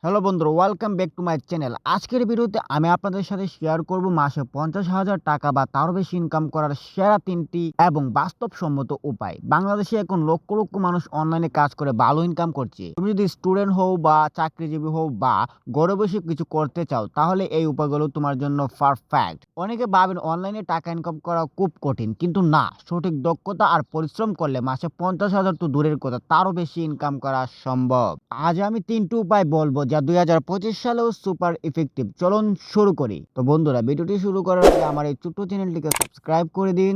Hello বন্ধুরা, welcome back to my channel. আজকের ভিডিওতে আমি আপনাদের সাথে শেয়ার করব মাসে 50,000 টাকা বা তারও বেশি ইনকাম করার সেরা 3টি এবং বাস্তবসম্মত উপায়। বাংলাদেশে এখন লক্ষ লক্ষ মানুষ অনলাইনে কাজ করে ভালো ইনকাম করছে। তুমি যদি স্টুডেন্ট হও বা চাকরিজীবী হও বা ঘরে বসে কিছু করতে চাও, তাহলে এই উপায়গুলো তোমার জন্য পারফেক্ট। অনেকে ভাবেন অনলাইনে টাকা ইনকাম করা খুব কঠিন, কিন্তু না, সঠিক দক্ষতা আর পরিশ্রম করলে মাসে 50,000 তো দূরের কথা, তারও বেশি ইনকাম করা সম্ভব। আজ আমি 3টি উপায় বলবো যা 2025 সালেও সুপার ইফেক্টিভ। চলুন শুরু করি। তো বন্ধুরা, ভিডিওটি শুরু করার আগে আমার এই ছোট্ট চ্যানেলটিকে সাবস্ক্রাইব করে দিন,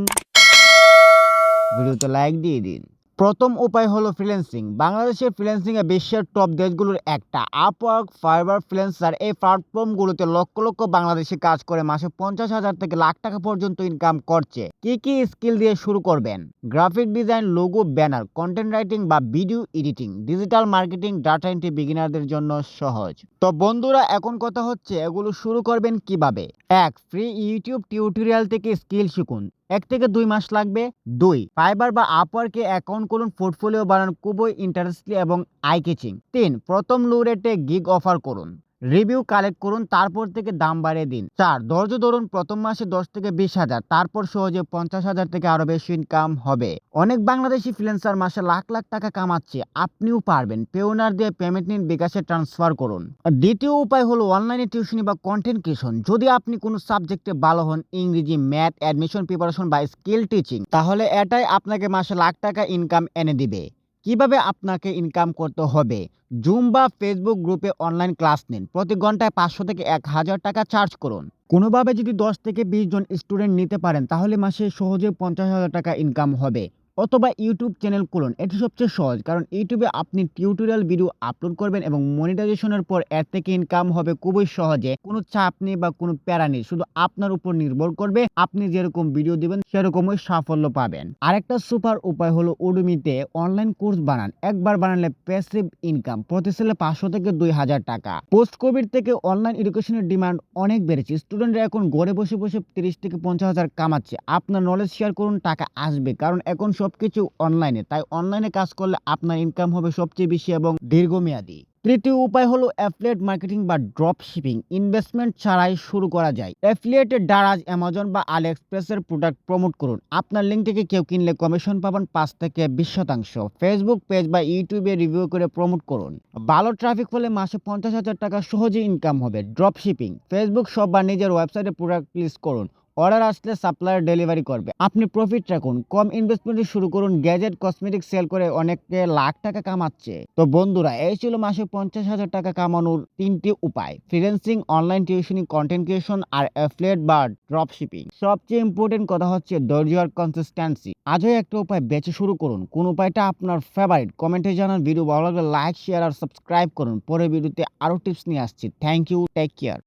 ভিডিওতে লাইক দিয়ে দিন। প্রথম উপায় হলো ফ্রিল্যান্সিং। বাংলাদেশের ফ্রিল্যান্সিং এ বিশ্বের টপ দেশগুলোর একটা। আপওয়ার্ক, ফাইবার, ফ্রিল্যান্সার এই প্ল্যাটফর্মগুলোতে লক্ষ লক্ষ বাংলাদেশি কাজ করে মাসে 50,000 থেকে লাখ টাকা পর্যন্ত ইনকাম করছে। কি কি স্কিল দিয়ে শুরু করবেন? Graphic design, logo, banner, content writing বা video editing, digital marketing, data entry বিগিনারদের জন্য সহজ। তো বন্ধুরা, এখন কথা হচ্ছে এগুলো শুরু করবেন কিভাবে। 1. ফ্রি ইউটিউব টিউটোরিয়াল থেকে স্কিল শিখুন। 1 থেকে 2 মাস লাগবে। 2. ফাইবার বা আপওয়ার্কে অ্যাকাউন্ট খুলুন, পোর্টফোলিও বানান, খুবই ইন্টারেস্টিং এবং আই ক্যাচিং। 3. প্রথম লো রেটে গিগ অফার করুন, রিভিউ কালেক্ট করুন, তারপর থেকে দাম বাড়িয়ে দিন। 4. ধৈর্য ধরুন, প্রথম মাসে 10 থেকে 20,000, তারপর সহজে 50,000 থেকে আরো বেশি ইনকাম হবে। অনেক বাংলাদেশি ফ্রিল্যান্সার মাসে লাখ লাখ টাকা কামাচ্ছে, আপনিও পারবেন। পেওনার দিয়ে পেমেন্ট নিন, বিকাশে ট্রান্সফার করুন। দ্বিতীয় উপায় হলো অনলাইনে টিউশনি বা কন্টেন্ট ক্রিয়েশন। যদি আপনি কোনো সাবজেক্টে ভালো হন, ইংরেজি, ম্যাথ, অ্যাডমিশন প্রিপারেশন বা স্কিল টিচিং, তাহলে এটাই আপনাকে মাসে লাখ টাকা ইনকাম এনে দিবে। কিভাবে আপনাকে ইনকাম করতে হবে? জুম বা ফেসবুক গ্রুপে অনলাইন ক্লাস নিন, প্রতি ঘন্টায় 500 থেকে 1,000 টাকা চার্জ করুন। কোনোভাবে যদি 10 থেকে 20 জন স্টুডেন্ট নিতে পারেন, তাহলে মাসে সহজে 50,000 টাকা ইনকাম হবে। অথবা ইউটিউব চ্যানেল খুলুন, এটি সবচেয়ে সহজ, কারণ ইউটিউবে আপনি টিউটোরিয়াল ভিডিও আপলোড করবেন এবং মনিটাইজেশনের পর এর থেকে ইনকাম হবে খুবই সহজে। কোনো চাপ নেই বা কোনো প্যারা নেই, শুধু আপনার উপর নির্ভর করবে, আপনি যেরকম ভিডিও দিবেন সেরকমই সাফল্য পাবেন। আরেকটা সুপার উপায় হলো উডুমিতে অনলাইন কোর্স বানান। একবার বানালে প্যাসিভ ইনকাম, প্রতি সেলে 500 থেকে 2,000 টাকা। পোস্ট কোভিড থেকে অনলাইন এডুকেশনের ডিমান্ড অনেক বেড়েছে। স্টুডেন্টরা এখন ঘরে বসে বসে 30 থেকে 50,000 কামাচ্ছে। আপনার নলেজ শেয়ার করুন, টাকা আসবে, কারণ এখন সবকিছু অনলাইনে। তাই অনলাইনে কাজ করলে আপনার ইনকাম হবে সবচেয়ে বেশি এবং দীর্ঘমেয়াদী। তৃতীয় উপায় হলো অ্যাফিলিয়েট মার্কেটিং বা ড্রপ শিপিং। ইনভেস্টমেন্ট ছাড়াই শুরু করা যায়। অ্যাফিলিয়েটের দারাজ, অ্যামাজন বা আলি এক্সপ্রেসের প্রোডাক্ট প্রমোট করুন। আপনার লিঙ্ক থেকে কেউ কিনলে কমিশন পাবেন 5 থেকে 20%। ফেসবুক পেজ বা ইউটিউবে রিভিউ করে প্রমোট করুন। ভালো ট্রাফিক হলে মাসে 50,000 টাকা সহজেই ইনকাম হবে। ড্রপ শিপিং, ফেসবুক শপ বা নিজের ওয়েবসাইটে প্রোডাক্ট লিস্ট করুন। অর্ডার আসলে সাপ্লায়ার ডেলিভারি করবে, আপনি প্রফিট রাখুন। কম ইনভেস্টমেন্টে শুরু করুন। গ্যাজেট, কসমেটিক সেল করে অনেকে লাখ টাকা কামাচ্ছে। তো বন্ধুরা, এই ছিল মাসে 50,000 টাকা কামানোর 3টি উপায়: ফ্রিল্যান্সিং, অনলাইন টিউশনি, কন্টেন্ট ক্রিয়েশন আর অ্যাফিলিয়েট বা ড্রপ শিপিং। সবচেয়ে ইম্পর্টেন্ট কথা হচ্ছে ধৈর্য আর কনসিস্টেন্সি। আজই একটা উপায় বেছে শুরু করুন। কোন উপায়টা আপনার ফেভারিট কমেন্টে জানান। ভিডিও ভালো লাগলে লাইক, শেয়ার আর সাবস্ক্রাইব করুন। পরের ভিডিওতে আরো টিপস নিয়ে আসছি। Thank you, take care.